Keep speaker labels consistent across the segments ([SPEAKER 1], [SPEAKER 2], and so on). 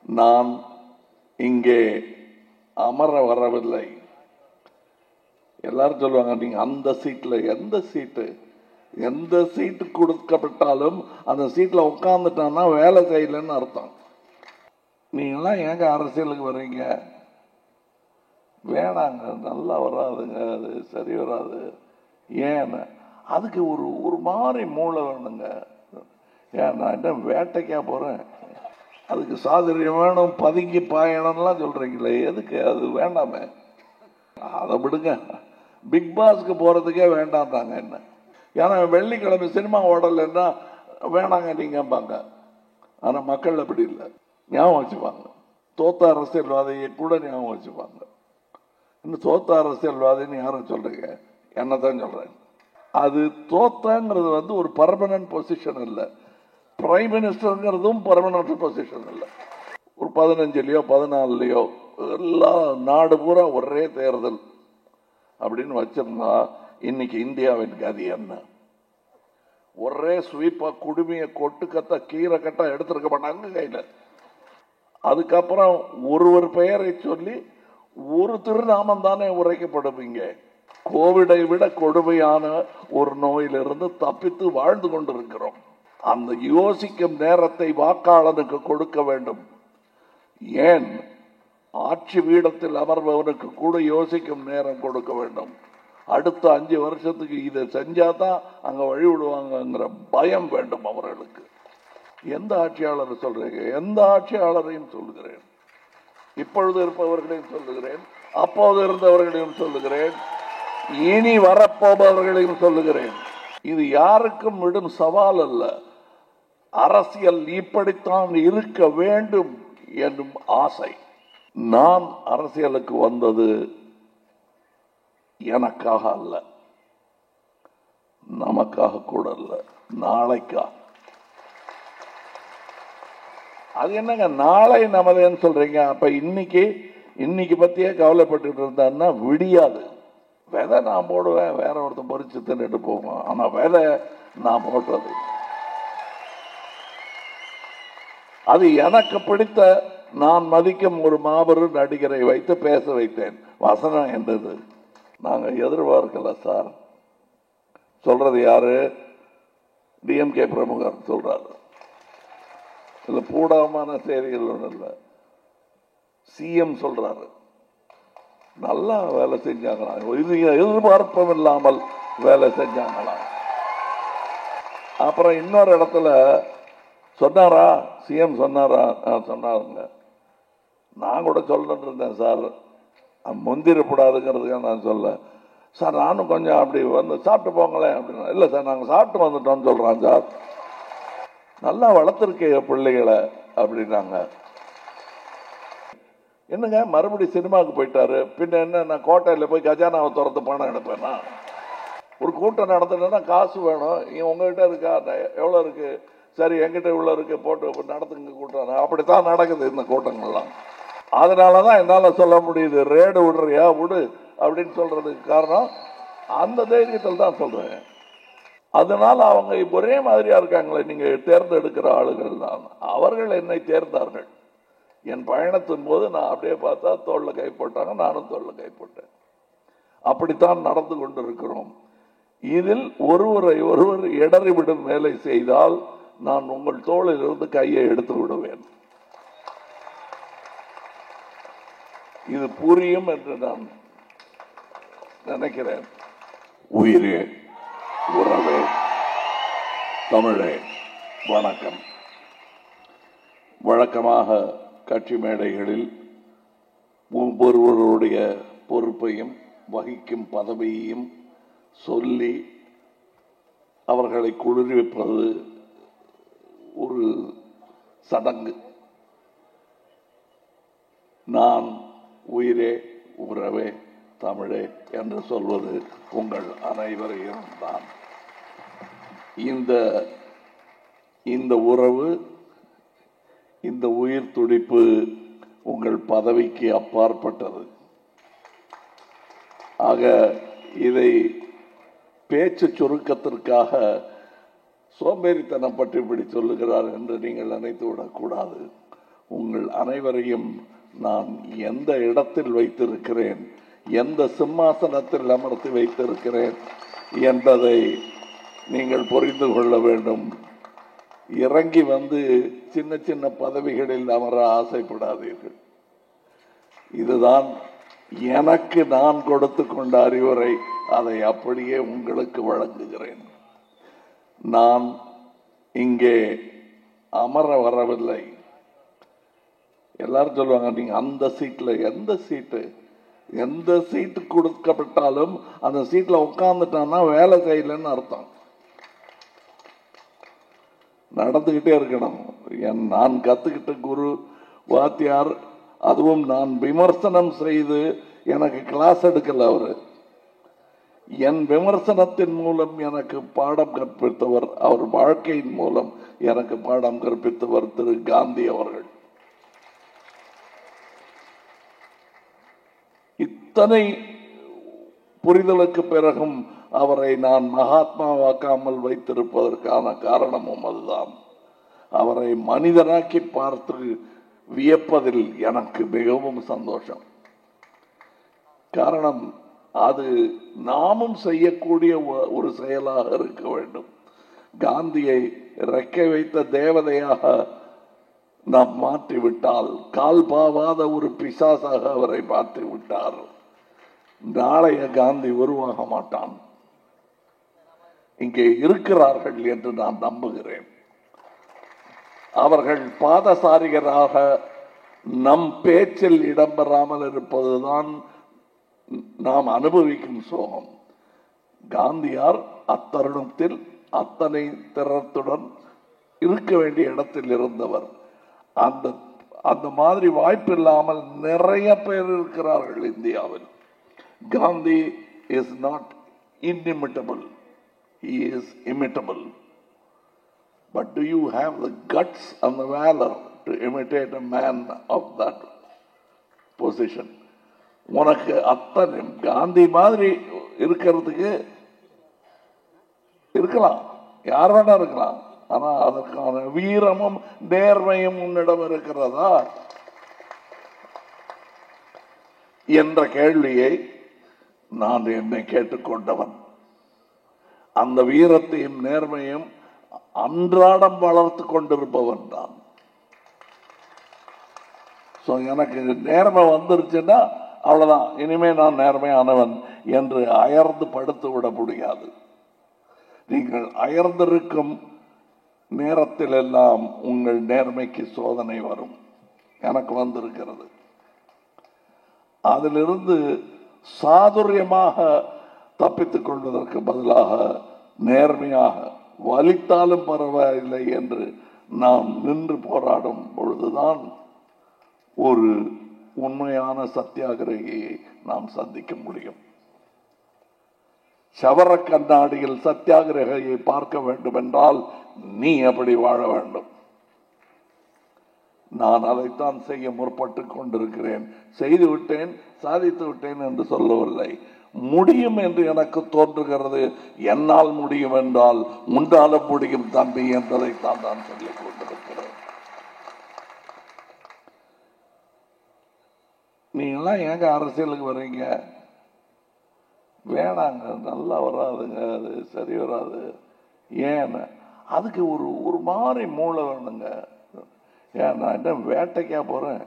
[SPEAKER 1] நான் இங்கே அமர வரவில்லை. எல்லாரும் சொல்லுவாங்க, நீங்க அந்த சீட்ல எந்த சீட்டு கொடுக்கப்பட்டாலும் அந்த சீட்ல உட்கார்ந்துட்டான்னா வேலை செய்யலன்னு அர்த்தம். நீங்களாம் ஏங்க அரசியலுக்கு வர்றீங்க? வேணாங்க, நல்லா வராதுங்க, அது சரி வராது. ஏன் அதுக்கு ஒரு மாதிரி மூளை வேணுங்க. ஏன் நான் என்ன வேட்டைக்கா போறேன்? அதுக்கு சாதுரியம் வேணும், பதுங்கி பாயணும்லாம் சொல்றீங்களே, எதுக்கு? அது வேண்டாமே, அதை விடுங்க. பிக் பாஸ்க்கு போறதுக்கே வேண்டாம் தாங்க. என்ன ஏன்னா வெள்ளிக்கிழமை சினிமா ஓடலைன்னா வேணாங்க நீங்கம்பாங்க. ஆனா மக்கள் அப்படி இல்லை, ஞாபகம் வச்சுப்பாங்க. தோத்த அரசியல்வாதியை கூட ஞாபகம் வச்சுப்பாங்க. இன்னும் தோத்த அரசியல்வாதின்னு யாரும் சொல்றீங்க? என்னதான் சொல்றேன். அது தோத்தங்கிறது ஒரு பர்மனன்ட் பொசிஷன் இல்லை. பிரைம் மினிஸ்டருங்கிறதும் பர்மனன்ட் பொசிஷன் இல்லை. ஒரு 15லயோ 14லயோ எல்லா நாடு பூரா ஒரே தேர்தல் அப்படின்னு வச்சிருந்தா இன்னைக்கு இந்தியாவின் கதி என்ன? ஒரே ஸ்வீப்பா குடுமையை கொட்டு கட்ட கீரை கட்ட எடுத்திருக்க மாட்டாங்க கையில. அதுக்கப்புறம் ஒரு பெயரை சொல்லி ஒரு திருநாமம் தானே உரைக்கப்படுவீங்க. கோவிடை விட கொடுமையான ஒரு நோயிலிருந்து தப்பித்து வாழ்ந்து கொண்டிருக்கிறோம். அந்த யோசிக்கும் நேரத்தை வாக்காளனுக்கு கொடுக்க வேண்டும். ஏன் ஆட்சி பீடத்தில் அமர்பவனுக்கு கூட யோசிக்கும் நேரம் கொடுக்க வேண்டும். அடுத்த 5 வருஷத்துக்கு இதை செஞ்சாதான் அங்க வழி விடுவாங்கிற பயம் வேண்டும் அவர்களுக்கு. எந்த ஆட்சியாளர் சொல்றீங்க? எந்த ஆட்சியாளரையும் சொல்லுகிறேன், இப்பொழுது இருப்பவர்களையும் சொல்லுகிறேன், அப்போது இருந்தவர்களையும் சொல்லுகிறேன், இனி வரப்போபவர்களையும் சொல்லுகிறேன். இது யாருக்கும் விடும் சவால் அல்ல. அரசியல் இப்படித்தான் இருக்க வேண்டும் என்னும் ஆசை. நான் அரசியலுக்கு வந்தது எனக்காக அல்ல, நமக்காக கூட அல்ல, நாளைக்காக. அது என்னங்க நாளை நமதேன்னு சொல்றீங்க? அப்ப இன்னைக்கு பத்தியே கவலைப்பட்டு இருந்தான்னா விடியாது. விதை நான் போடுவேன், வேற ஒருத்தன் பறிச்சு தின்னுட்டு போவோம். ஆனா விதை நான் போட்டது. அது எனக்கு பிடித்த, நான் மதிக்கும் ஒரு மாபெரும் நடிகரை வைத்து பேச வைத்தேன். வசனம் என்றது நாங்க எதிர்பார்க்கல சார். சொல்றது யாரு? டிஎம்கே பிரமுகர் சொல்றாரு. இல்ல பூடாமான செய்திகள் ஒன்றும் இல்லை, சிஎம் சொல்றாரு. நல்லா வேலை செஞ்சாங்களா, எதிர்பார்ப்பும் இல்லாமல் வேலை செஞ்சாங்களா. அப்புறம் இன்னொரு இடத்துல சொன்னாரா, சிஎம் சொன்னாரா? சொன்னாருங்க. நான் கூட சொல்லிட்டு இருந்தேன் சார், முந்திரப்படாதுங்கிறதுக்காக நான் சொல்ல சார், நானும் கொஞ்சம் அப்படி வந்து சாப்பிட்டு போங்களேன் அப்படின்னா. இல்லை சார், நாங்கள் சாப்பிட்டு வந்துட்டோம்னு சொல்றான் சார். நல்லா வளர்த்துருக்கே பிள்ளைகளை அப்படின்னாங்க. என்னங்க மறுபடியும் சினிமாவுக்கு போயிட்டாரு, பின்ன என்ன நான் கோட்டையில் போய் கஜானாவை திறந்து பணம் எடுப்பேன்னா? ஒரு கூட்டம் நடத்துனா காசு வேணும். உங்ககிட்ட இருக்கா? எவ்வளோ இருக்கு? சரி, என்கிட்ட இவ்வளோ இருக்கு, போட்டு நடத்துங்க கூட்டம். அப்படித்தான் நடக்குது இந்த கூட்டங்கள்லாம். அதனாலதான் என்னால சொல்ல முடியுது, ரேடு விடுறியா விடு அப்படின்னு சொல்றதுக்கு காரணம் அந்த தைரியத்தில் தான் சொல்றேன். அதனால அவங்க ஒரே மாதிரியா இருக்காங்களே, நீங்க தேர்ந்தெடுக்கிற ஆளுகள் தான். அவர்கள் என்னை தேர்ந்தார்கள். என் பயணத்தின் போது நான் அப்படியே பார்த்தா தோல்ல கை போட்டாங்க, நானும் தோல்ல கை போட்டேன். அப்படித்தான் நடந்து கொண்டிருக்கிறோம். இதில் ஒருவர் இடறிவிடும் வேலை செய்தால் நான் உங்கள் தோளில் இருந்து கையை எடுத்து விடுவேன். இது புரியும் என்று நான் நினைக்கிறேன். உயிரே, உறவே, தமிழே, வணக்கம். வழக்கமாக கட்சி மேடைகளில் ஒவ்வொருவருடைய பொறுப்பையும் வகிக்கும் பதவியையும் சொல்லி அவர்களை குளிர்விப்பது ஒரு சடங்கு. நான் உயிரே, உறவே, தமிழே என்று சொல்வது உங்கள் அனைவரையும் தான். இந்த உறவு, இந்த உயிர் துடிப்பு உங்கள் பதவிக்கு அப்பாற்பட்டது. ஆக இதை பேச்சு சுருக்கத்திற்காக சோம்பேறித்தனம் பற்றி இப்படி சொல்லுகிறார் என்று நீங்கள் நினைத்து விடக்கூடாது. உங்கள் அனைவரையும் நான் எந்த இடத்தில் வைத்திருக்கிறேன், எந்த சிம்மாசனத்தில் அமர்த்தி வைத்திருக்கிறேன் என்பதை நீங்கள் புரிந்து கொள்ள வேண்டும். இறங்கி வந்து சின்ன சின்ன பதவிகளில் அமர ஆசைப்படாதீர்கள். இதுதான் எனக்கு நான் கொடுத்து கொண்ட அறிவுரை. அதை அப்படியே உங்களுக்கு வழங்குகிறேன். நான் இங்கே அமர வரவில்லை. எல்லாரும் சொல்லுவாங்க, நீங்க அந்த சீட்ல, எந்த சீட்டு கொடுக்கப்பட்டாலும் அந்த சீட்ல உட்கார்ந்துட்டான்னா வேலை செய்யலன்னு அர்த்தம். நடந்துகிட்டே இருக்கணும். நான் கத்துக்கிட்ட குரு வாத்தியார், அதுவும் நான் விமர்சனம் செய்து எனக்கு கிளாஸ் எடுக்கல. அவரு என் விமர்சனத்தின் மூலம் எனக்கு பாடம் கற்பித்தவர், அவர் வாழ்க்கையின் மூலம் எனக்கு பாடம் கற்பித்தவர் திரு காந்தி அவர்கள். இத்தனை புரிதலுக்கு பிறகும் அவரை நான் மகாத்மாவாக்காமல் வைத்திருப்பதற்கான காரணமும் அதுதான். அவரை மனிதனாக்கி பார்த்து வியப்பதில் எனக்கு மிகவும் சந்தோஷம். காரணம், அது நாமும் செய்யக்கூடிய ஒரு செயலாக இருக்க வேண்டும். காந்தியை ரெக்கை வைத்த தேவதையாக நாம் மாற்றிவிட்டால், கால் பாவாத ஒரு பிசாசாக அவரை மாற்றிவிட்டார், நாளைய காந்தி உருவாக மாட்டான். இங்கே இருக்கிறார்கள் என்று நான் நம்புகிறேன். அவர்கள் பாதசாரிகராக நம் பேச்சில் இடம்பெறாமல் இருப்பதுதான் நாம் அனுபவிக்கும் சோகம். காந்தியார் அத்தருணத்தில் அத்தனை திறத்துடன் இருக்க வேண்டிய இடத்தில் இருந்தவர். அந்த மாதிரி வாய்ப்பு இல்லாமல் நிறைய பேர் இருக்கிறார்கள் இந்தியாவில். Gandhi is not inimitable, he is imitable. But do you have the guts and the valor to imitate a man of that position? உனக்கு அத்தனை காந்தி மாதிரி இருக்கிறதுக்கு இருக்கலாம், யார் வேணா இருக்கலாம். ஆனா அதற்கான வீரமும் நேர்மையும் உன்னிடம் இருக்கிறதா என்ற கேள்வியை நான் என்னை கேட்டுக்கொண்டவன். அந்த வீரத்தையும் நேர்மையும் அன்றாடம் வளர்த்து கொண்டிருப்பவன் தான். எனக்கு நேர்மை வந்துருச்சுன்னா அவ்வளவுதான், இனிமே நான் நேர்மையானவன் என்று அயர்ந்து படுத்து விட முடியாது. நீங்கள் அயர்ந்திருக்கும் நேரத்தில் எல்லாம் உங்கள் நேர்மைக்கு சோதனை வரும். எனக்கு வந்திருக்கிறது. அதிலிருந்து சாதுரியமாக தப்பித்துக் கொள்வதற்கு பதிலாக நேர்மையாக, வலித்தாலும் பரவாயில்லை என்று நாம் நின்று போராடும் பொழுதுதான் ஒரு உண்மையான சத்தியாகிரகியை நாம் சந்திக்க முடியும். சவர கண்ணாடியில் சத்தியாகிரகியை பார்க்க வேண்டும் என்றால் நீ அப்படி வாழ வேண்டும். நான் அதைத்தான் செய்ய முற்பட்டு கொண்டிருக்கிறேன். செய்து விட்டேன், சாதித்து விட்டேன் என்று சொல்லவில்லை. முடியும் என்று எனக்கு தோன்றுகிறது. என்னால் முடியும் என்றால் உண்டாலும் முடியும் தம்பி என்பதைத்தான் நான் சொல்லிக் கொண்டிருக்கிறேன். நீங்களாம் ஏங்க அரசியலுக்கு வர்றீங்க? வேணாங்க, நல்லா வராதுங்க, அது சரி வராது. ஏன் அதுக்கு ஒரு மாதிரி மூளை வேணுங்க. ஏன் நான் என்ன வேட்டைக்கா போறேன்?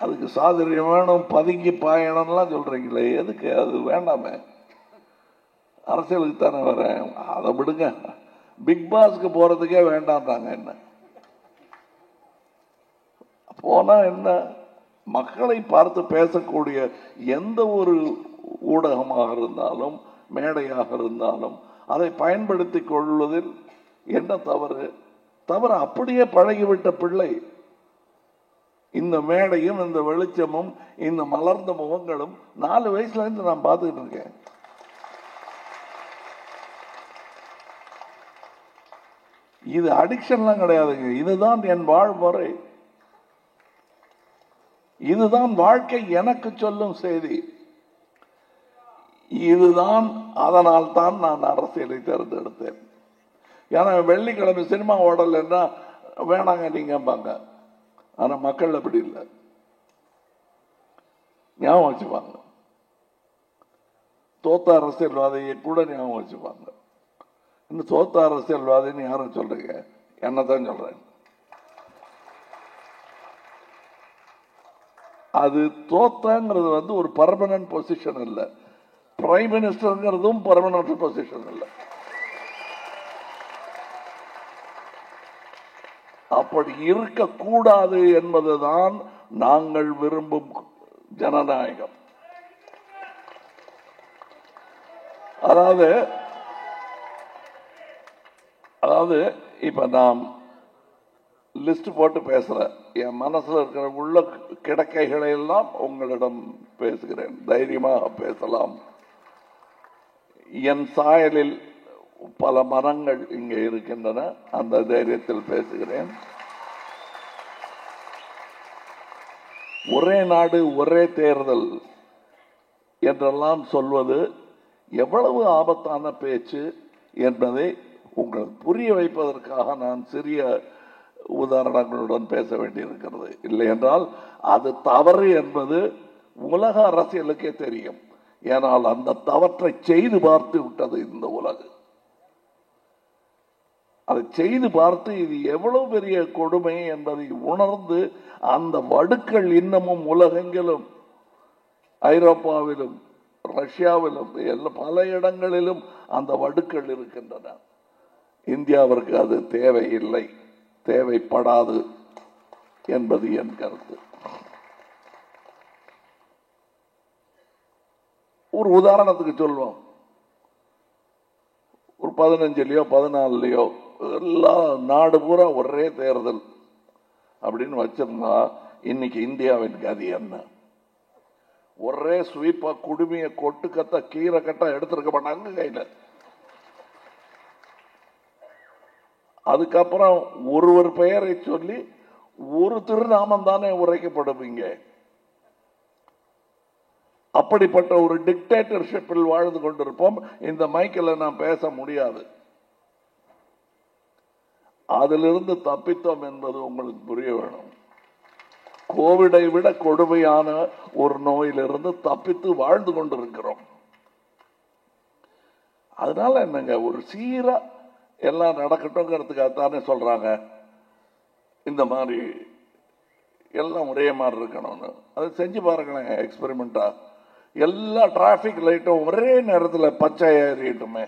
[SPEAKER 1] அதுக்கு சாதுரியம் வேணும், பதுங்கி பாயணும்லாம் சொல்றீங்களே, எதுக்கு? அது வேண்டாமே. அரசியலுக்கு தானே வரேன், அதை விடுங்க. பிக் பாஸ்க்கு போறதுக்கே வேண்டாம்தாங்க. என்ன போனா என்ன? மக்களை பார்த்து பேசக்கூடிய எந்த ஒரு ஊடகமாக இருந்தாலும், மேடையாக இருந்தாலும் அதை பயன்படுத்திக் கொள்வதில் என்ன தவறு? தவறு அப்படியே பழகிவிட்ட பிள்ளை. இந்த மேடையும் இந்த வெளிச்சமும் இந்த மலர்ந்த முகங்களும் 4 வயசுல இருந்து நான் பார்த்துக்கிட்டு இருக்கேன். இது அடிக்ஷன்லாம் கிடையாதுங்க. இதுதான் என் வாழ்முறை, இதுதான் வாழ்க்கை எனக்கு சொல்லும் செய்தி. இதுதான், அதனால் தான் நான் அரசியலை தேர்ந்தெடுத்தேன். ஏன்னா வெள்ளிக்கிழமை சினிமா ஓடலைன்னா வேணாங்க நீங்கம்பாங்க. ஆனா மக்கள் அப்படி இல்லை, ஞாபகம் வச்சுப்பாங்க. தோத்த அரசியல்வாதியை கூட ஞாபகம் வச்சுப்பாங்க. இன்னும் தோத்த அரசியல்வாதின்னு யாரும் சொல்றீங்க? என்னதான் சொல்றேன். அது தோத்தங்கிறது ஒரு பர்மனன்ட் பொசிஷன் இல்லை. பிரைம் மினிஸ்டர்ங்கிறதும் பர்மனன்ட் பொசிஷன் இல்லை. அப்படி இருக்கக்கூடாது என்பதுதான் நாங்கள் விரும்பும் ஜனநாயகம். அதாவது இப்ப நாம் லிஸ்ட் போட்டு பேசுறேன். என் மனசுல இருக்கிற உள்ள கிடக்கைகளை எல்லாம் உங்களிடம் பேசுகிறேன். தைரியமாக பேசலாம். என் சாயலில் பல மரங்கள் இங்கே இருக்கின்றன, அந்த தைரியத்தில் பேசுகிறேன். ஒரே நாடு ஒரே தேர்தல் என்றெல்லாம் சொல்வது எவ்வளவு ஆபத்தான பேச்சு என்பதை உங்களுக்கு புரிய வைப்பதற்காக நான் சிறிய உதாரணங்களுடன் பேச வேண்டியிருக்கிறது. இல்லை என்றால் அது தவறு என்பது உலக அரசியலுக்கே தெரியும். ஏனால் அந்த தவற்றை செய்து பார்த்து விட்டது இந்த உலகம். அதை செய்து பார்த்து இது எவ்வளவு பெரிய கொடுமை என்பதை உணர்ந்து அந்த வடுக்கள் இன்னமும் உலகெங்கிலும், ஐரோப்பாவிலும் ரஷ்யாவிலும் பல இடங்களிலும் அந்த வடுக்கள் இருக்கின்றன. இந்தியாவிற்கு அது தேவையில்லை, தேவைப்படாது என்பது என் கருத்து. ஒரு உதாரணத்துக்கு சொல்வோம். ஒரு 15லயோ 14லயோ எல்லா நாடு பூரா ஒரே தேர்தல் அப்படின்னு வச்சிருந்தா இன்னைக்கு இந்தியாவின் கதி என்ன? ஒரே ஸ்வீப்பா குடுமைய கொட்டு கத்த கீரை கட்டா எடுத்திருக்க மாட்டாங்க கையில. அதுக்கப்புறம் ஒருவர் பெயரை சொல்லி ஒரு திருநாமம் தானே உரைக்கப்படுவீங்க. அப்படிப்பட்ட ஒரு டிக்டேட்டர்ஷிப்பில் வாழ்ந்து கொண்டிருப்போம். இந்த மைக்கில் நான் பேச முடியாது. அதிலிருந்து தப்பித்தோம் என்பது உங்களுக்கு புரிய வேணும். கோவிடை விட கொடுமையான ஒரு நோயிலிருந்து தப்பித்து வாழ்ந்து கொண்டிருக்கிறோம். அதனால என்னங்க, ஒரு சீரா எல்லாம் நடக்கட்டும்ங்கிறதுக்காகத்தானே சொல்றாங்க இந்த மாதிரி எல்லாம் ஒரே மாதிரி இருக்கணும்னு. அதை செஞ்சு பாருங்களேன் எக்ஸ்பெரிமெண்டா. எல்லா டிராபிக் லைட்டும் ஒரே நேரத்தில் பச்சை ஏறிட்டுமே.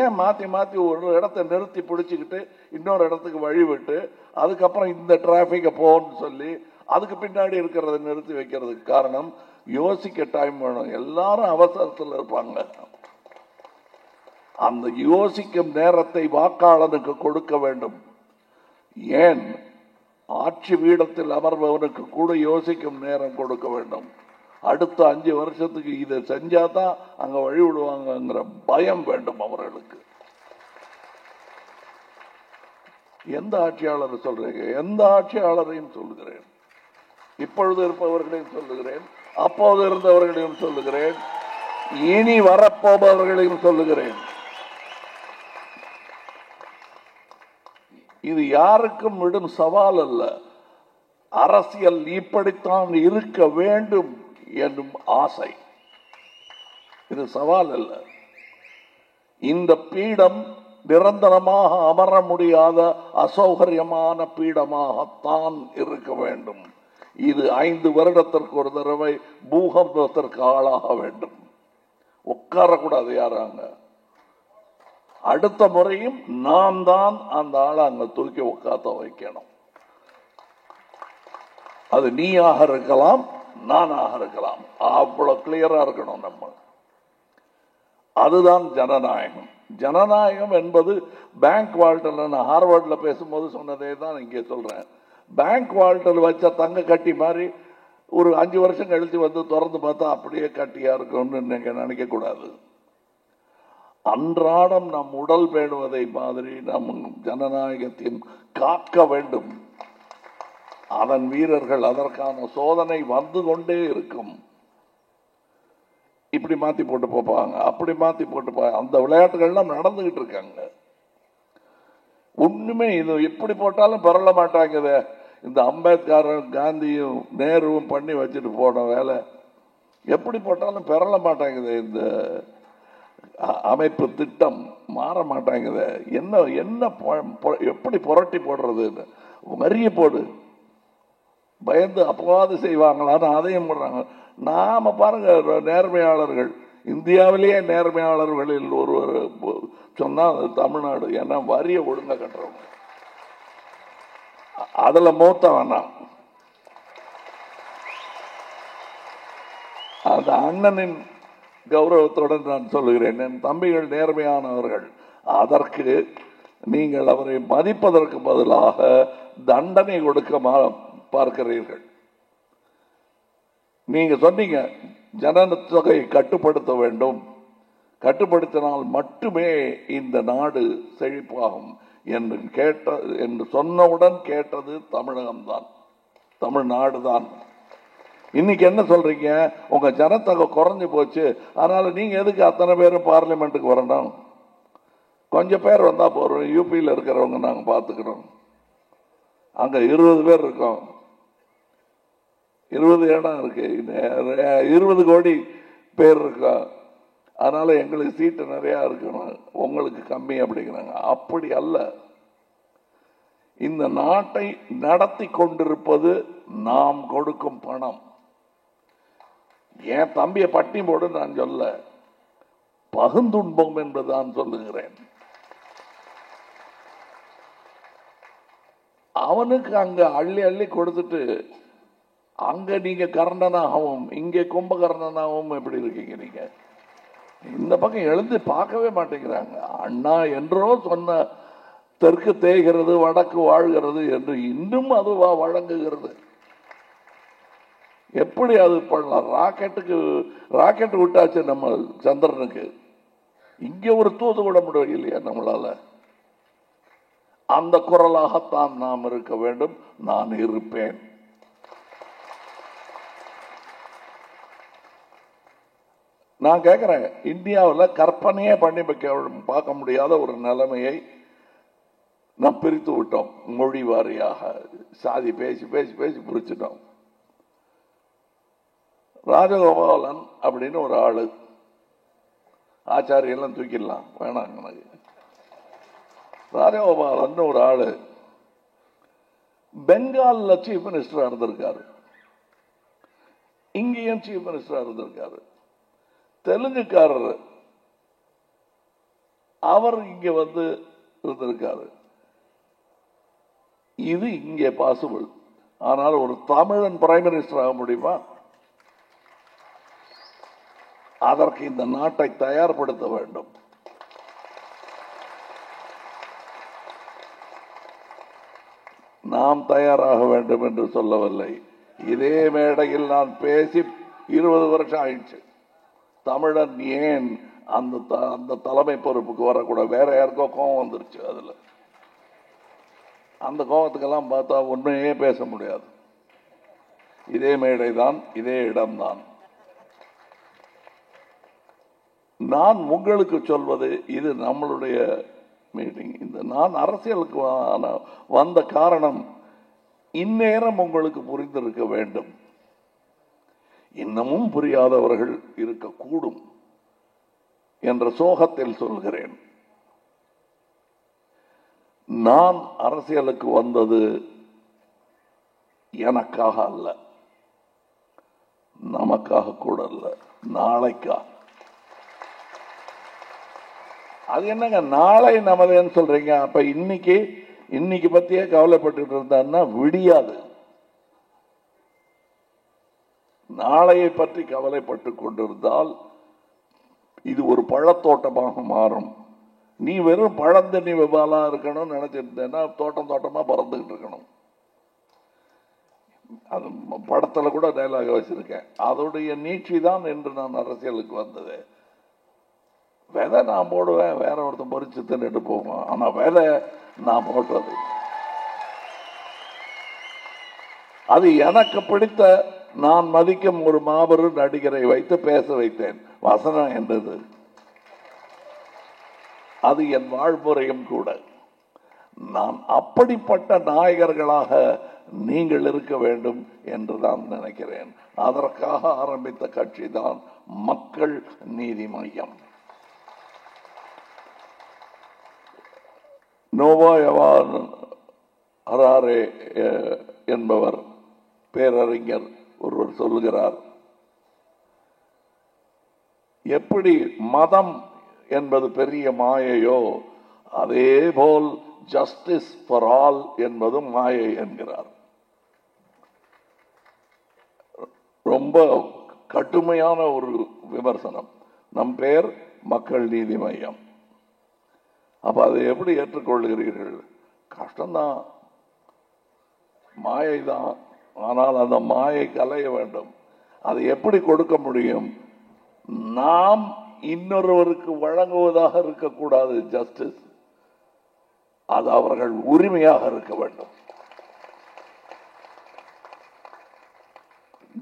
[SPEAKER 1] ஏன் மாத்தி மாத்தி ஒரு இடத்தை நிறுத்தி பிடிச்சுக்கிட்டு இன்னொரு இடத்துக்கு வழி விட்டு அதுக்கப்புறம் இந்த டிராபிக்கை போன்னு சொல்லி அதுக்கு பின்னாடி இருக்கிறத நிறுத்தி வைக்கிறதுக்கு காரணம் யோசிக்க டைம் வேணும். எல்லாரும் அவசரத்தில் இருப்பாங்க. அந்த யோசிக்கும் நேரத்தை வாக்காளனுக்கு கொடுக்க வேண்டும். ஏன் ஆட்சி பீடத்தில் அமர்பவனுக்கு கூட யோசிக்கும் நேரம் கொடுக்க வேண்டும். அடுத்த 5 வருஷத்துக்கு இதை செஞ்சாதான் அங்க வழி விடுவாங்கிற பயம் வேண்டும் அவர்களுக்கு. எந்த ஆட்சியாளர் சொல்றீங்க? எந்த ஆட்சியாளரையும் சொல்லுகிறேன், இப்பொழுது இருப்பவர்களையும் சொல்லுகிறேன், அப்போது இருந்தவர்களையும் சொல்லுகிறேன், இனி வரப்போபவர்களையும் சொல்லுகிறேன். இது யாருக்கும் விடும் சவால் அல்ல. அரசியல் இப்படித்தான் இருக்க வேண்டும் என்னும் ஆசை. இது சவால் அல்ல. இந்த பீடம் நிரந்தரமாக அமர முடியாத அசௌகரியமான பீடமாகத்தான் இருக்க வேண்டும். இது 5 வருடத்திற்கு ஒரு தடவை பூகம்பத்திற்கு ஆளாக வேண்டும். உட்காரக்கூடாது யாராங்க. அடுத்த முறையும் நாம் தான் அந்த ஆளை அங்க தூக்கி உட்காத்த வைக்கணும். அது நீயாக இருக்கலாம், நானாக இருக்கலாம். அவ்வளவு கிளியரா இருக்கணும் நம்ம. அதுதான் ஜனநாயகம். ஜனநாயகம் என்பது பேங்க் வால்டல், நான் ஹார்வர்ட்ல பேசும்போது சொன்னதே தான் இங்கே சொல்றேன். பேங்க் வால்டல் வச்ச தங்க கட்டி மாதிரி ஒரு 5 வருஷம் கழித்து வந்து திறந்து பார்த்தா அப்படியே கட்டியா இருக்கும்னு நினைக்க கூடாது. அன்றாடம் நம் உடல் பேணுவதை மாதிரி நம் ஜனநாயகத்தின் காக்க வேண்டும். அதன் வீரர்கள் அதற்கான சோதனை வந்து கொண்டே இருக்கும். இப்படி மாத்தி போட்டு போப்பாங்க, அப்படி மாத்தி போட்டு அந்த விளையாட்டுகள்லாம் நடந்துகிட்டு இருக்காங்க. ஒண்ணுமே இது எப்படி போட்டாலும் பெறல மாட்டாங்க. இந்த அம்பேத்கரும் காந்தியும் நேருவும் பண்ணி வச்சுட்டு போன வேலை எப்படி போட்டாலும் பெறல மாட்டாங்குது. இந்த அமைப்பு திட்டம் மாற மாட்டாங்குது. என்ன என்ன எப்படி புரட்டி போடுறது? வரிய போடு, பயந்து அப்பவாது செய்வாங்களான்னு அதையும் போடுறாங்க. நாம பாருங்க, நேர்மையாளர்கள் இந்தியாவிலேயே நேர்மையாளர்களில் ஒருவர் சொன்னா தமிழ்நாடு. ஏன்னா வரிய ஒழுங்க கட்டுறவங்க, அதுல மூத்த வேணாம். அந்த அண்ணனின் கௌரவத்துடன் நான் சொல்லுகிறேன், என் தம்பிகள் நேர்மையானவர்கள். அதற்கு நீங்கள் அவரை மதிப்பதற்கு பதிலாக தண்டனை கொடுக்க பார்க்கிறீர்கள். நீங்க சொன்னீங்க ஜனத்தொகை கட்டுப்படுத்த வேண்டும், கட்டுப்படுத்தினால் மட்டுமே இந்த நாடு செழிப்பாகும் என்று சொன்னவுடன் கேட்டது தமிழகம்தான், தமிழ்நாடு தான். இன்னைக்கு என்ன சொல்றீங்க? உங்க ஜனத்தொகை குறைஞ்சு போச்சு, அதனால நீங்க எதுக்கு அத்தனை பேரும் பார்லிமெண்ட்டுக்கு வரணும்? கொஞ்சம் பேர் வந்தா போறோம், யூபியில் இருக்கிறவங்க நாங்க பார்த்துக்கிறோம். அங்க 20 பேர் இருக்கோம், 20 இடம் இருக்கு, 20 கோடி பேர் இருக்கோம், அதனால எங்களுக்கு சீட்டு நிறைய இருக்கணும், உங்களுக்கு கம்மி அப்படிங்கிறாங்க. அப்படி அல்ல. இந்த நாட்டை நடத்தி கொண்டிருப்பது நாம் கொடுக்கும் பணம். என் தம்பியை பட்டி போடு நான் சொல்ல, பகுந்துன்பம் என்று தான் சொல்லுகிறேன். அவனுக்கு அங்க அள்ளி அள்ளி கொடுத்துட்டு அங்க நீங்க கர்ணனாகவும் இங்கே கும்பகர்ணனாகவும் எப்படி இருக்கீங்க? நீங்க இந்த பக்கம் எழுந்து பார்க்கவே மாட்டேங்கிறாங்க. அண்ணா என்றோ சொன்ன தெற்கு தேய்கிறது வடக்கு வாழ்கிறது என்று இன்னும் அதுவா வழங்குகிறது. எப்படி அது பண்ணலாம்? ராக்கெட் விட்டாச்சு நம்ம சந்திரனுக்கு, இங்க ஒரு தூது விட முடியலையா நம்மளால? அந்த குரலாகத்தான் நாம் இருக்க வேண்டும். நான் இருப்பேன். நான் கேட்கிறேன், இந்தியாவில் கற்பனையே பண்ணி பார்க்க முடியாத ஒரு நிலைமையை நாம் பிரித்து விட்டோம். மொழி வாரியாக சாதி பேசி பேசி பேசி பிரிச்சுட்டோம். ராஜகோபாலன் அப்படின்னு ஒரு ஆளு, ஆச்சாரியெல்லாம் தூக்கிடலாம் வேணாம் எனக்கு. ராஜகோபாலன் ஒரு ஆளு பெங்கால்ல சீஃப் மினிஸ்டரா இருந்திருக்காரு, இங்கேயும் சீஃப் மினிஸ்டரா இருந்திருக்காரு. தெலுங்குக்காரர், அவர் இங்க வந்து இருந்திருக்காரு. இது இங்கே பாசிபிள். ஆனால் ஒரு தமிழன் பிரைம் மினிஸ்டர் ஆக முடியுமா? அதற்கு இந்த நாட்டை தயார்படுத்த வேண்டும். நாம் தயாராக வேண்டும் என்று சொல்லவில்லை. இதே மேடையில் நான் பேசி 20 வருஷம் ஆயிடுச்சு. தமிழன் ஏன் அந்த தலைமை பொறுப்புக்கு வரக்கூடாது? வேற யாருக்கோ கோபம் வந்துருச்சு. அதுல அந்த கோபத்துக்கெல்லாம் பார்த்தா உண்மையே பேச முடியாது. இதே மேடை தான், இதே இடம்தான். நான் உங்களுக்கு சொல்வது, இது நம்மளுடைய மீட்டிங். இந்த நான் அரசியலுக்கு வந்த காரணம் இந்நேரம் உங்களுக்கு புரிந்திருக்க வேண்டும். இன்னமும் புரியாதவர்கள் இருக்கக்கூடும் என்ற சோகத்தில் சொல்கிறேன். நான் அரசியலுக்கு வந்தது எனக்காக அல்ல, நமக்காக கூட அல்ல, நாளைக்கா. அது என்னங்க நாளை நமதேன்னு சொல்றீங்க? அப்ப இன்னைக்கு பத்தியே கவலைப்பட்டு இருந்தான்னா விடியாது. நாளையை பற்றி கவலைப்பட்டு கொண்டிருந்தால் இது ஒரு பழத்தோட்டமாக மாறும். நீ வெறும் பழந்தண்ணி விபாலா இருக்கணும் நினைச்சிருந்தேன்னா தோட்டமா பறந்துகிட்டு இருக்கணும். அது படத்துல கூட டைலாக வச்சிருக்கேன். அதோடைய நீட்சி தான் என்று நான் அரசியலுக்கு வந்தது. விதை நான் போடுவேன், வேற ஒருத்தன் பொறிச்சு தின்னுட்டு போவோம். ஆனா விதை நான் போட்டது. அது எனக்கு பிடித்த, நான் மதிக்கும் ஒரு மாபெரும் நடிகரை வைத்து பேச வைத்தேன். வசனம் என்றது அது என் வாழ்முறையும் கூட. நான் அப்படிப்பட்ட நாயகர்களாக நீங்கள் இருக்க வேண்டும் என்று நான் நினைக்கிறேன். அதற்காக ஆரம்பித்த கட்சி தான் மக்கள் நீதி மையம். நோவாயவான் ஹராரே என்பவர் பேரறிஞர் ஒருவர் சொல்லுகிறார், எப்படி மதம் என்பது பெரிய மாயையோ அதே போல் ஜஸ்டிஸ் ஃபார் ஆல் என்பதும் மாயை என்கிறார். ரொம்ப கடுமையான ஒரு விமர்சனம். நம் பெயர் மக்கள் நீதி மையம். அப்ப அதை எப்படி ஏற்றுக்கொள்கிறீர்கள்? கஷ்டம்தான், மாயை தான். ஆனால் அந்த மாயை கலைய வேண்டும். அதை எப்படி கொடுக்க முடியும்? நாம் இன்னொருவருக்கு வழங்குவதாக இருக்கக்கூடாது ஜஸ்டிஸ், அது அவர்கள் உரிமையாக இருக்க வேண்டும்.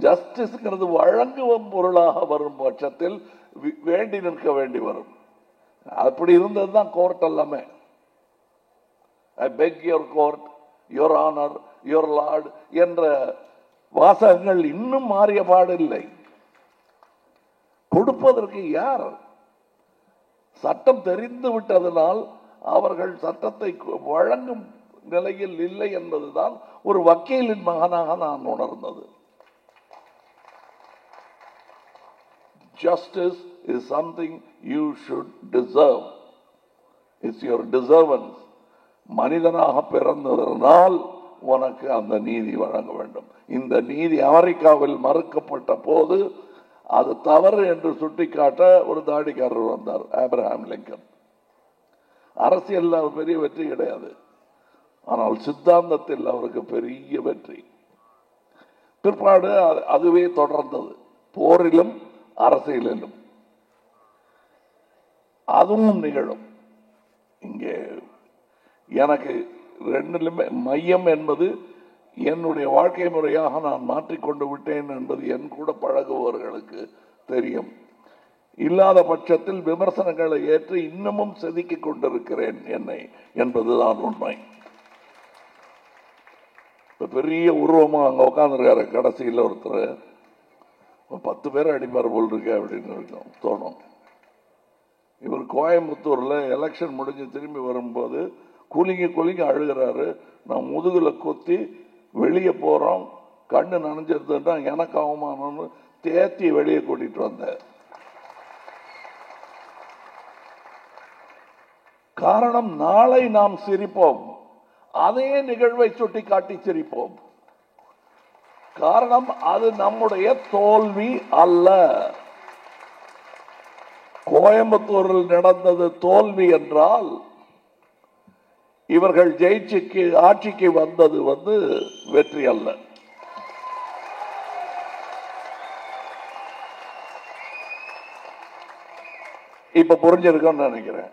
[SPEAKER 1] ஜஸ்டிஸ்ங்கிறது வழங்குவம் பொருளாக வரும் பட்சத்தில் வேண்டி நிற்க வேண்டி வரும். அப்படி இருந்ததுதான் கோர்ட் எல்லாமே. I beg your court, your honour, your lord என்ற வாசகங்கள் இன்னும் மாறிய பாடில்லை. கொடுப்பதற்கு யார்? சட்டம் தெரிந்து விட்டதனால் அவர்கள் சட்டத்தை வழங்கும் நிலையில் இல்லை என்பதுதான் ஒரு வக்கீலின் மகனாக நான் உணர்ந்தது. Justice is something you should deserve. It's your deservance. மனிதனாக பிறந்ததனால் உனக்கு அந்த நீதி வழங்க வேண்டும். இந்த நீதி அமெரிக்காவில் மறுக்கப்பட்ட போது அது தவறு என்று சுட்டிக்காட்ட ஒரு தாடிக்காரர் வந்தார், ஆப்ரஹாம் லிங்கன். அரசியல் அவர் பெரிய வெற்றி கிடையாது, ஆனால் சித்தாந்தத்தில் அவருக்கு பெரிய வெற்றி. பிற்பாடு அதுவே தொடர்ந்தது, போரிலும் அரசியலிலும். அதுவும் நிகழும். இங்கே எனக்கு ரெண்டிலுமே மையம் என்பது என்னுடைய வாழ்க்கை முறையாக நான் மாற்றிக்கொண்டு விட்டேன் என்பது என் கூட பழகுபவர்களுக்கு தெரியும். இல்லாத பட்சத்தில் விமர்சனங்களை ஏற்று இன்னமும் செதுக்கிக் கொண்டிருக்கிறேன் என்னை என்பதுதான் உண்மை. பெரிய உருவமா அங்க உட்கார்ந்துருக்காரு, கடைசியில் ஒருத்தர் 10 பேர் அடிப்பார் போல் இருக்கு அப்படின்னு தோணும். இவர் கோயம்புத்தூர்ல எலெக்ஷன் முடிஞ்சு திரும்பி வரும்போது குலுங்கி அழுகிறாரு. நான் முதுகுல கொத்தி வெளியே போறோம், கண்ணு நனைஞ்சிருந்தா எனக்கு அவமானம்னு தேத்தி வெளியே கூட்டிட்டு வந்தேன். காரணம், நாளை நாம் சிரிப்போம், அதே நிகழ்வை சுட்டி காட்டி சிரிப்போம். காரணம், அது நம்முடைய தோல்வி அல்ல. கோயம்புத்தூரில் நடந்தது தோல்வி என்றால் இவர்கள் ஆட்சிக்கு வந்தது வெற்றி அல்ல. இப்ப புரிஞ்சிருக்கும்னு நினைக்கிறேன்.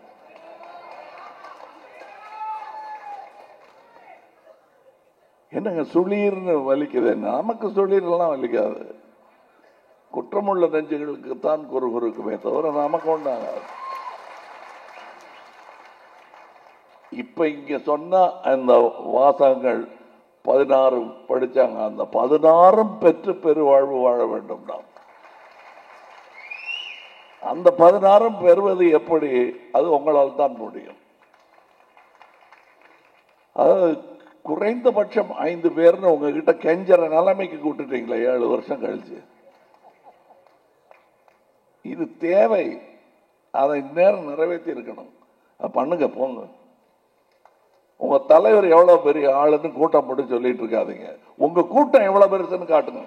[SPEAKER 1] என்னங்க சுளீர்னு வலிக்குது? நமக்கு சுளீர்லாம் வலிக்காது, குற்றமுள்ள நெஞ்சுகளுக்கு தான் குறுகுறுக்குமே தவிர நமக்கு உண்டாகாது. இப்ப இங்க சொன்ன அந்த வாசகங்கள் 16 படிச்சாங்க. அந்த 16 பெற்று பெருவாழ்வு வாழ வேண்டும். நாம் அந்த 16 பெறுவது எப்படி? அது உங்களால் தான் முடியும். அதாவது குறைந்தபட்சம் 5 பேர்னு உங்ககிட்ட கெஞ்சற நிலைமைக்கு கூட்டுட்டீங்களா 7 வருஷம் கழிச்சு? இது தேவை, அதை நேரம் நிறைவேற்றி இருக்கணும். பண்ணுங்க, போங்க. உங்க தலைவர் எவ்வளவு பெரிய ஆளுன்னு கூட்டம் போட்டு சொல்லிட்டு இருக்காதீங்க. உங்க கூட்டம் எவ்வளவு பெருசுன்னு காட்டுங்க.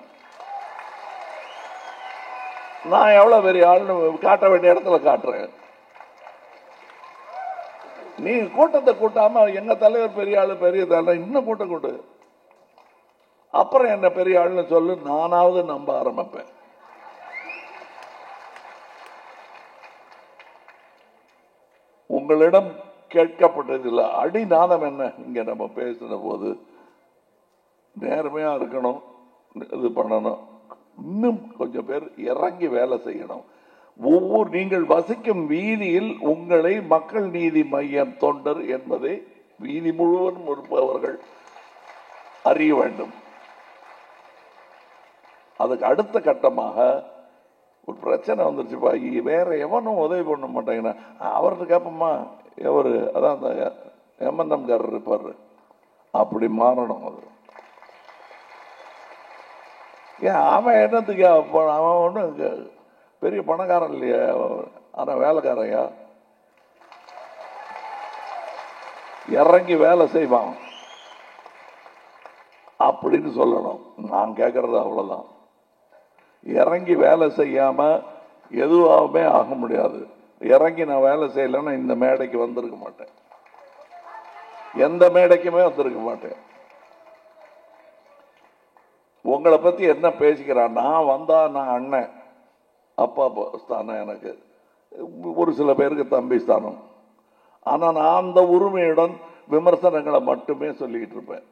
[SPEAKER 1] நான் எவ்வளவு பெரிய ஆளுன்னு காட்ட வேண்டிய இடத்துல காட்டுறேன். நீங்க கூட்டத்தை கூட்டாம எங்க தலைவர் பெரிய ஆளு பெரிய தலைவர் இன்னும் கூட்டம் கூட்டு, அப்புறம் என்ன பெரிய ஆளுன்னு சொல்லு, நானாவது நம்ப ஆரம்பிப்பேன். உங்களிடம் கேட்கப்பட்டதில்லை அடிநாதம் என்ன? இங்க நம்ம பேசின போது நேர்மையா இருக்கணும், இது பண்ணணும், இன்னும் கொஞ்சம் பேர் இறங்கி வேலை செய்யணும். ஒவ்வொரு நீங்கள் வசிக்கும் வீதியில் உங்களை மக்கள் நீதி மையம் தொண்டர் என்பதை வீதி முழுவதும் இருப்பவர்கள் அறிய வேண்டும். அதுக்கு அடுத்த கட்டமாக ஒரு பிரச்சனை வந்துருச்சுப்பா, வேற எவனும் உதவி பண்ண மாட்டாங்கன்னா அவர்கிட்ட கேட்போமா, எவரு அதான் அந்த எம்என்எம் காரர் இருப்பாரு, அப்படி மாறணும். அது ஏன் அவன் என்னத்துக்கு, அவன் ஒன்றும் பெரிய பணக்காரன் இல்லையா, ஆனால் வேலைக்காரையா இறங்கி வேலை செய்வான் அப்படின்னு சொல்லணும். நான் கேட்கறது அவ்வளவுதான். இறங்கி வேலை செய்யாம எதுவாகவே ஆக முடியாது. இறங்கி நான் வேலை செய்யலைன்னா இந்த மேடைக்கு வந்திருக்க மாட்டேன், எந்த மேடைக்குமே வந்திருக்க மாட்டேன். உங்களை பத்தி என்ன பேசிக்கிறான், நான் வந்தா நான் அண்ணன் அப்பா ஸ்தானம், எனக்கு ஒரு சில பேருக்கு தம்பி ஸ்தானம். ஆனா நான் அந்த உரிமையுடன் விமர்சனங்களை மட்டுமே சொல்லிக்கிட்டு இருப்பேன்.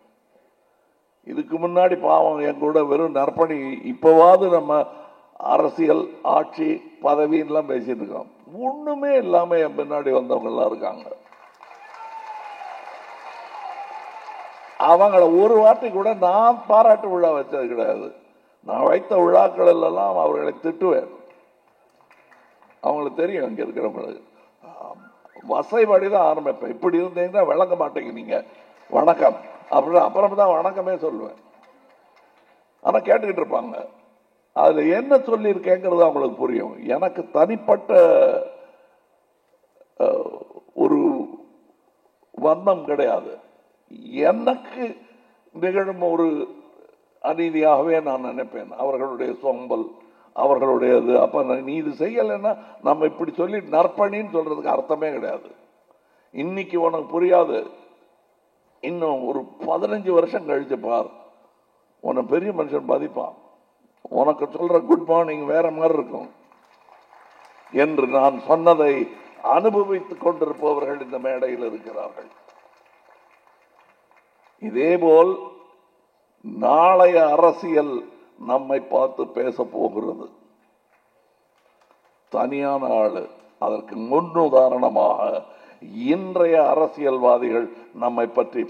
[SPEAKER 1] இதுக்கு முன்னாடி பாவம் என் கூட வெறும் நற்பணி, இப்பவாவது நம்ம அரசியல் ஆட்சி பதவின்லாம் பேசிட்டு இருக்கோம், ஒண்ணுமே இல்லாம என் பின்னாடி வந்தவங்க எல்லாம் இருக்காங்க. அவங்கள ஒரு வார்த்தை கூட நான் பாராட்டு விழா வச்சது கிடையாது. நான் வைத்த விழாக்கள் எல்லாம் அவர்களை திட்டுவேன். அவங்களுக்கு தெரியும் இங்க இருக்கிறவங்களுக்கு வசைபாடிதான் ஆரம்பிப்பேன். இப்படி இருந்தீங்கன்னா விளங்க மாட்டேங்க நீங்க, வணக்கம் அப்படின்னு அப்புறம் தான் வணக்கமே சொல்லுவேன். ஆனா கேட்டுக்கிட்டு இருப்பாங்க. அதுல என்ன சொல்லியிருக்கேங்கிறது அவங்களுக்கு புரியும். எனக்கு தனிப்பட்ட ஒரு வண்ணம் கிடையாது. எனக்கு நிகழும் ஒரு அநீதியாகவே நான் நினைப்பேன். அவர்களுடைய சோம்பல், அவர்களுடையது. அப்ப நீ இது செய்யலைன்னா நம்ம இப்படி சொல்லி நற்பணின்னு சொல்றதுக்கு அர்த்தமே கிடையாது. இன்னைக்கு உனக்கு புரியாது, இன்னும் ஒரு 15 வருஷம் கழிச்சு பார், உன்னை பெரிய மனுஷன் மதிப்பான். உனக்கு சொல்ற குட் மார்னிங் வேற மாதிரி இருக்கும் என்று நான் சொன்னதை அனுபவித்துக் கொண்டிருப்பவர்கள் இந்த மேடையில் இருக்கிறார்கள். இதேபோல் நாளைய அரசியல் நம்மை பார்த்து பேச போகிறது. தனியான ஆளு. அதற்கு முன்னுதாரணமாக இன்றைய அரசியல்வாதிகள் நம்மை பற்றி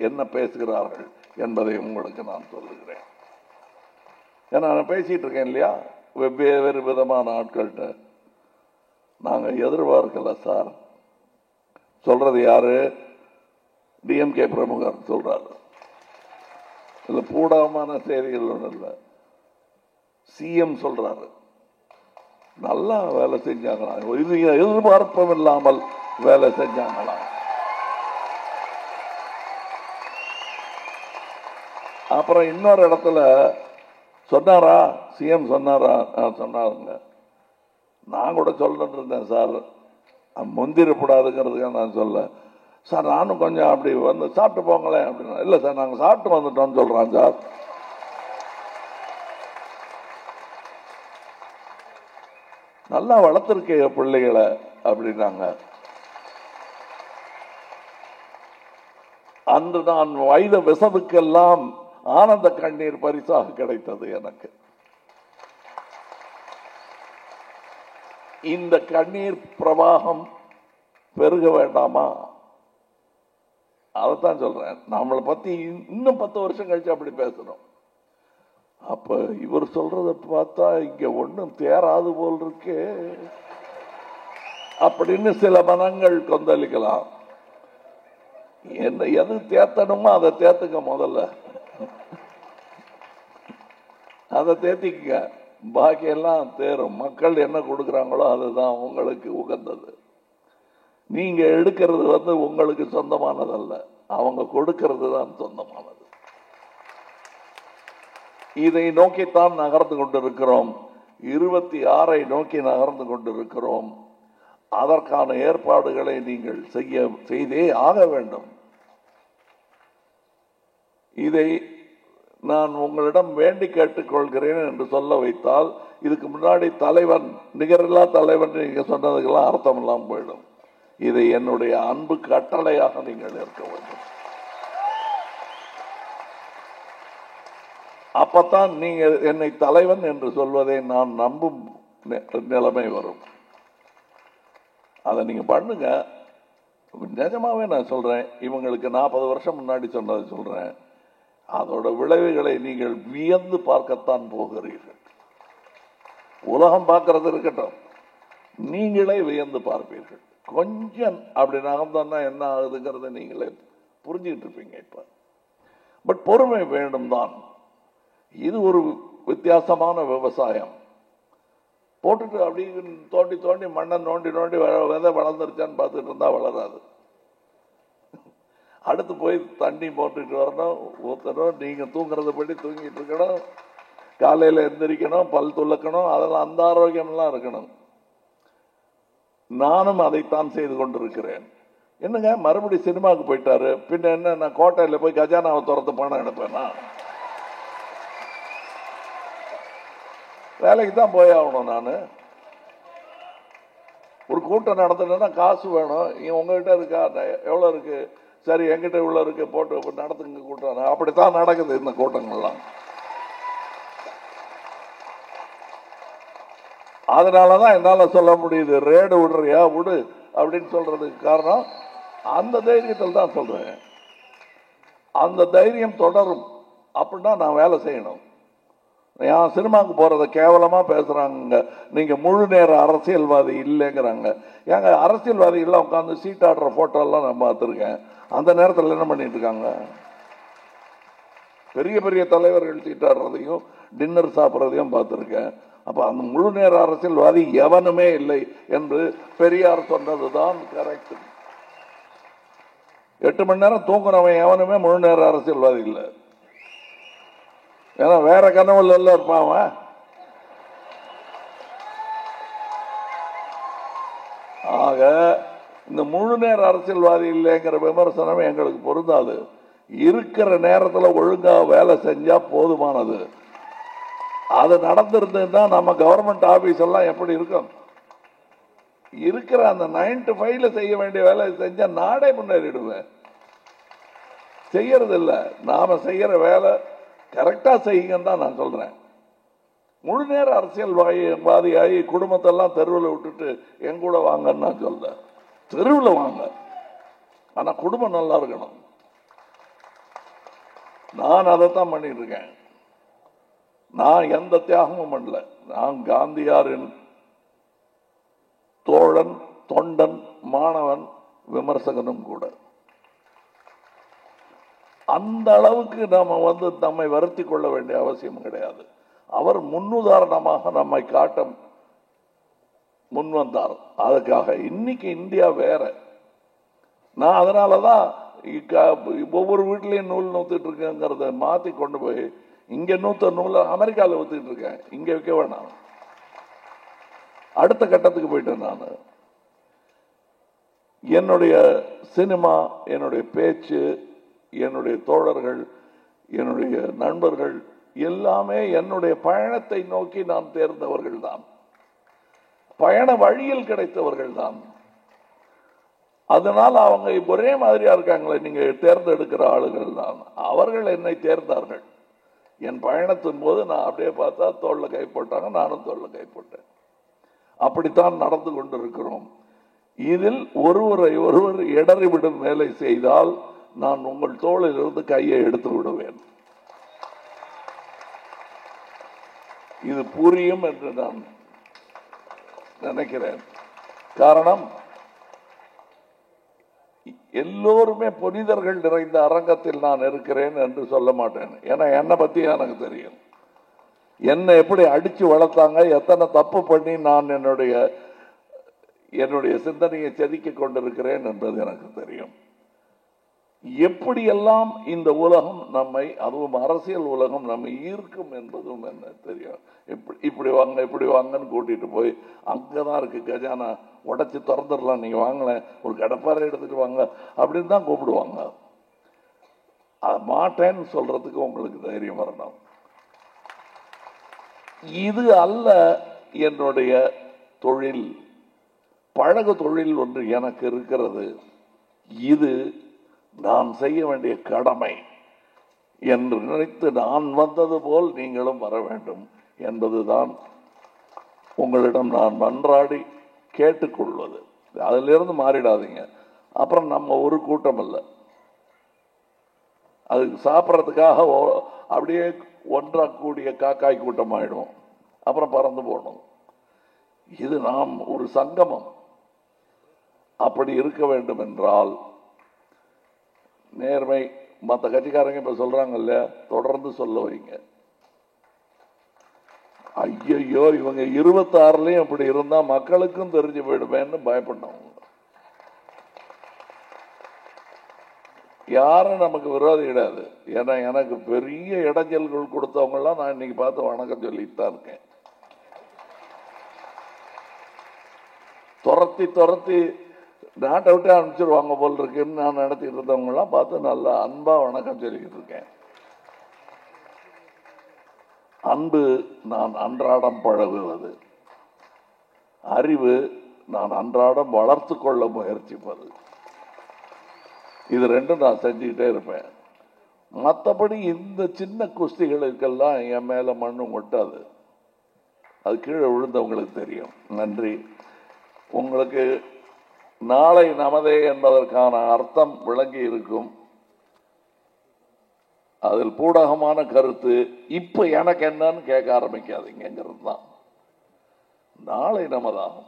[SPEAKER 1] என்ன பேசுகிறார்கள் என்பதை உங்களுக்கு நான் சொல்லுகிறேன். ஏன்னா நான் பேசிட்டு இருக்கேன் இல்லையா, வெவ்வேறு விதமான ஆட்கள்கிட்ட. நாங்க எதிர்பார்க்கல சார். சொல்றது யாரு? டிஎம்கே பிரமுகர் சொல்றாரு. இதுல பூடாமான செய்திகள் ஒன்றும் இல்லை. சிஎம் சொல்றாரு, நல்லா வேலை செஞ்சாங்களா, எதிர்பார்ப்பும் இல்லாமல் வேலை செஞ்சாங்களா. அப்புறம் இன்னொரு இடத்துல சொன்னாரா, சிஎம் சொன்னாரா, சொன்னாருங்க. நான் கூட சொல்லிட்டு இருந்தேன் சார், முந்திரப்படாதுங்கிறதுக்காக நான் சொல்ல சார், நானும் கொஞ்சம் அப்படி வந்து சாப்பிட்டு போங்களேன் அப்படின்னா, இல்லை சார் நாங்கள் சாப்பிட்டு வந்துட்டோம்னு சொல்றான் சார். நல்லா வளர்த்திருக்க பிள்ளைகளை அப்படின்னாங்க. அன்று நான் வயத விசதுக்கெல்லாம் ஆனந்த கண்ணீர் பரிசாக கிடைத்தது எனக்கு. இந்த கண்ணீர் பிரவாகம் பெருக வேண்டாமா? அதைத்தான் சொல்றேன். நம்மளை பத்தி இன்னும் 10 வருஷம் கழிச்சு அப்படி பேசணும். அப்ப இவர் சொல்றத பார்த்தா இங்க ஒண்ணும் தேராது போல் இருக்கு அப்படின்னு சில மனங்கள் கொந்தளிக்கலாம். என்ன எது தேத்தணுமோ அதை தேத்துக்க, முதல்ல அதை தேத்திக்க, பாக்கி எல்லாம் தேரும். மக்கள் என்ன கொடுக்குறாங்களோ அதுதான் உங்களுக்கு உகந்தது. நீங்க எடுக்கிறது உங்களுக்கு சொந்தமானதல்ல, அவங்க கொடுக்கிறது தான் சொந்தமானது. இதை நோக்கித்தான் நகர்ந்து கொண்டிருக்கிறோம். 26 நோக்கி நகர்ந்து கொண்டிருக்கிறோம். அதற்கான ஏற்பாடுகளை நீங்கள் செய்தே ஆக வேண்டும். இதை நான் உங்களிடம் வேண்டி கேட்டுக்கொள்கிறேன் என்று சொல்ல வைத்தால், இதுக்கு முன்னாடி தலைவன், நிகரில்லா தலைவன் நீங்க சொன்னதுக்கெல்லாம் அர்த்தம் இல்லாமல் போயிடும். இதை என்னுடைய அன்பு கட்டளையாக நீங்கள் ஏற்க வேண்டும். அப்பத்தான் நீங்க என்னை தலைவன் என்று சொல்வதை நான் நம்பும் நிலைமை வரும். அதை நீங்க பண்ணுங்க. நிஜமாவே நான் சொல்றேன், இவங்களுக்கு 40 வருஷம் முன்னாடி சொன்னது சொல்றேன், அதோட விளைவுகளை நீங்கள் வியந்து பார்க்கத்தான் போகிறீர்கள். உலகம் பார்க்கறது இருக்கட்டும், நீங்களே வியந்து பார்ப்பீர்கள். கொஞ்சம் அப்படி நகர்ந்தோன்னா என்ன ஆகுதுங்கிறத நீங்களே புரிஞ்சுக்கிட்டு இருப்பீங்க. இப்ப பட் பொறுமை வேண்டும் தான். இது ஒரு வித்தியாசமான விவசாயம். போட்டுட்டு அப்படி தோண்டி தோண்டி மண்ணை நோண்டி நோண்டி விதை வளர்ந்துருச்சான்னு பார்த்துட்டு இருந்தா வளராது. அடுத்து போய் தண்ணி போட்டுட்டு வரணும், ஊற்றணும், நீங்க தூங்குறது படி தூங்கிட்டு இருக்கணும், காலையில் எந்திரிக்கணும், பல் துளக்கணும், அதெல்லாம் அந்த ஆரோக்கியம்லாம் இருக்கணும். நானும் அதைத்தான் செய்து கொண்டிருக்கிறேன். என்னங்க மறுபடி சினிமாவுக்கு போயிட்டாரு, பின்ன என்ன நான் கோட்டையில் போய் கஜானாவை துறந்து பணம் எடுப்பேனா? வேலைக்கு தான் போய் ஆகணும். நான் ஒரு கூட்டம் நடத்துனா காசு வேணும். உங்ககிட்ட இருக்கா? எவ்வளோ இருக்கு? சரி, என்கிட்ட இவ்வளோ இருக்கு, போட்டு நடத்துங்க கூட்டம். அப்படித்தான் நடக்குது இந்த கூட்டங்கள்லாம். அதனாலதான் என்னால சொல்ல முடியுது, ரேடு விடுறியா விடு அப்படின்னு சொல்றதுக்கு காரணம் அந்த தைரியத்தில் தான் சொல்றேன். அந்த தைரியம் தொடரும் அப்படின்னா நான் வேலை செய்யணும். என் சினிமாவுக்கு போறத கேவலமா பேசுறாங்க. நீங்க முழு நேர அரசியல்வாதி இல்லைங்கிறாங்க. ஏங்க அரசியல்வாதிகள்லாம் உட்காந்து சீட்டாடுற போட்டோ எல்லாம் நான் பார்த்துருக்கேன். அந்த நேரத்தில் என்ன பண்ணிட்டு இருக்காங்க? பெரிய பெரிய தலைவர்கள் சீட்டாடுறதையும் டின்னர் சாப்பிட்றதையும் பார்த்துருக்கேன். அப்ப அந்த முழு நேர அரசியல்வாதி எவனுமே இல்லை என்று பெரியார் சொன்னதுதான் கரெக்ட். 8 மணி நேரம் தூங்குறவன் எவனுமே முழு நேர அரசியல்வாதி இல்லை. ஏன்னா வேற கனவுல எல்லாம் இருப்பான். ஆக இந்த முழு நேர அரசியல்வாதி இல்லைங்கிற விமர்சனம் எங்களுக்கு பொருந்தாது. இருக்கிற நேரத்தில் ஒழுங்கா வேலை செஞ்சா போதுமானது. அது நடந்திருந்தா நம்ம கவர்மெண்ட் ஆபீஸ் எல்லாம் எப்படி இருக்கும்? இருக்கிற அந்த 9 to 5 செய்ய வேண்டிய வேலை செஞ்சா நாடே முன்னேறிடுவேன். செய்யறது இல்லை. நாம செய்யற வேலை கரெக்டா செய்யுங்கன்னு தான் நான் சொல்றேன். முழு நேர அரசியல்வாதியாகி குடும்பத்தெல்லாம் தெருவில் விட்டுட்டு என் கூட வாங்கன்னு நான் சொல்றேன். தெருவில் வாங்க, ஆனா குடும்பம் நல்லா இருக்கணும். நான் அதைத்தான் பண்ணிட்டு இருக்கேன். நான் எந்த தியாகமும் பண்ணல. நான் காந்தியாரின் தோழன், தொண்டன், மாணவன், விமர்சகனும் கூட. அந்த அளவுக்கு நாம நம்மை வருத்தி கொள்ள வேண்டிய அவசியம் கிடையாது. அவர் முன்னுதாரணமாக நம்மை காட்ட முன்வந்தார். அதுக்காக இன்னைக்கு இந்தியா வேற. நான் அதனாலதான் ஒவ்வொரு வீட்லயும் நூல் நூத்திட்டு இருக்கேங்கிறத மாத்தி கொண்டு போய் இங்க நூல அமெரிக்காவில் ஊத்திட்டு இருக்கேன். இங்க வைக்க வேணாம். அடுத்த கட்டத்துக்கு போயிட்டேன். நான் என்னுடைய சினிமா, என்னுடைய பேச்சு, என்னுடைய தோழர்கள், என்னுடைய நண்பர்கள் எல்லாமே என்னுடைய பயணத்தை நோக்கி நான் தேர்ந்தவர்கள் தான். பயண வழியில் கிடைத்தவர்கள் தான். அதனால அவங்க ஒரே மாதிரியா இருக்காங்களே, நீங்க தேர்ந்தெடுக்கிற ஆளுகள் தான். அவர்கள் என்னை தேர்ந்தார்கள். என் பயணத்தின் போது நான் அப்படியே பார்த்தா தோல்ல கை போட்டாங்க, நானும் தோல்ல கை போட்டேன். அப்படித்தான் நடந்து கொண்டிருக்கிறோம். இதில் ஒருவரை ஒருவர் இடறிவிடும் வேலை செய்தால் நான் உங்கள் தோளில் இருந்து கையை எடுத்து விடுவேன். இது புரியும் என்று நான் நினைக்கிறேன். காரணம், எல்லோருமே புனிதர்கள் நிறைந்த அரங்கத்தில் நான் இருக்கிறேன் என்று சொல்ல மாட்டேன். ஏன்னா என்னை பத்தி எனக்கு தெரியும். என்னை எப்படி அடிச்சு வளர்த்தாங்க, எத்தனை தப்பு பண்ணி நான் என்னுடைய சிந்தனையை செதுக்கி கொண்டிருக்கிறேன் என்பது எனக்கு தெரியும். எப்படியெல்லாம் இந்த உலகம் நம்மை, அதுவும் அரசியல் உலகம் நம்மை ஈர்க்கும் என்பதும் என்ன தெரியும். இப்படி வாங்க, இப்படி வாங்கன்னு கூட்டிட்டு போய் அங்கதான் இருக்கு கஜானா, உடைச்சு திறந்துடலாம், நீங்க வாங்கல, ஒரு கடப்பாறை எடுத்துட்டு வாங்க அப்படின்னு தான் கூப்பிடுவாங்க. மாட்டேன்னு சொல்றதுக்கு உங்களுக்கு தைரியம் வரணும். இது அல்ல என்னுடைய தொழில். பழகு தொழில் ஒன்று எனக்கு இருக்கிறது. இது நான் செய்ய வேண்டிய கடமை என்று நினைத்து நான் வந்தது போல் நீங்களும் வர வேண்டும் என்பதுதான் உங்களிடம் நான் மன்றாடி கேட்டுக்கொள்வது. அதிலிருந்து மாறிடாதீங்க. அப்புறம் நம்ம ஒரு கூட்டம் இல்லை, அதுக்கு சாப்பிட்றதுக்காக அப்படியே ஒன்றா கூடிய காக்காய் கூட்டம் ஆயிடும், அப்புறம் பறந்து போகணும். இது நாம் ஒரு சங்கமம். அப்படி இருக்க வேண்டும் என்றால் நேர்மை, மற்ற கட்சிக்காரங்க இப்ப சொல்றாங்க இல்லையா, தொடர்ந்து சொல்ல வைங்க. ஐயோ இவங்க 26லயும் அப்படி இருந்தா மக்களுக்கும் தெரிஞ்சு போயிடுமேன்னு பயப்பட்டவங்க. யாரும் நமக்கு விரோதி கிடையாது. ஏன்னா எனக்கு பெரிய இடைஞ்சல்கள் கொடுத்தவங்க எல்லாம் நான் இன்னைக்கு பார்த்து வணக்கம் சொல்லிட்டு தான் இருக்கேன். துரத்தி நாட்டை விட்டு அனுப்பிச்சிருவாங்க போல் இருக்குன்னு நான் நடத்திட்டு இருந்தவங்க எல்லாம் பார்த்து நல்லா அன்பா வணக்கம் சொல்லிக்கிட்டு இருக்கேன். அன்பு நான் அன்றாடம் பழகுவது, அறிவு நான் அன்றாடம் வளர்த்து கொள்ள முயற்சிப்பது, இது ரெண்டும் நான் செஞ்சுக்கிட்டே இருப்பேன். மற்றபடி இந்த சின்ன குஸ்திகளுக்கெல்லாம் என் மேல மண்ணும் ஒட்டாது. அது கீழே விழுந்தவங்களுக்கு தெரியும். நன்றி. உங்களுக்கு நாளை நமதே என்பதற்கான அர்த்தம் விளங்கி இருக்கும். அதில் பூடகமான கருத்து இப்ப எனக்கு என்னன்னு கேட்க ஆரம்பிக்காதீங்கிறது தான். நாளை நமதாகும்.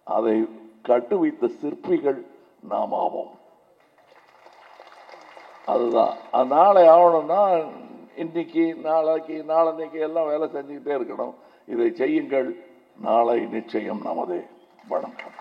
[SPEAKER 1] அதை கட்டுவித்த சிற்பிகள் நாம் ஆவோம். அதுதான். நாளை ஆகணும்னா இன்னைக்கு நாளைக்கு நாளன்னைக்கு எல்லாம் வேலை செஞ்சுக்கிட்டே இருக்கணும். இதை செய்யுங்கள். நாளை நிச்சயம் நமதே. வணக்கம்.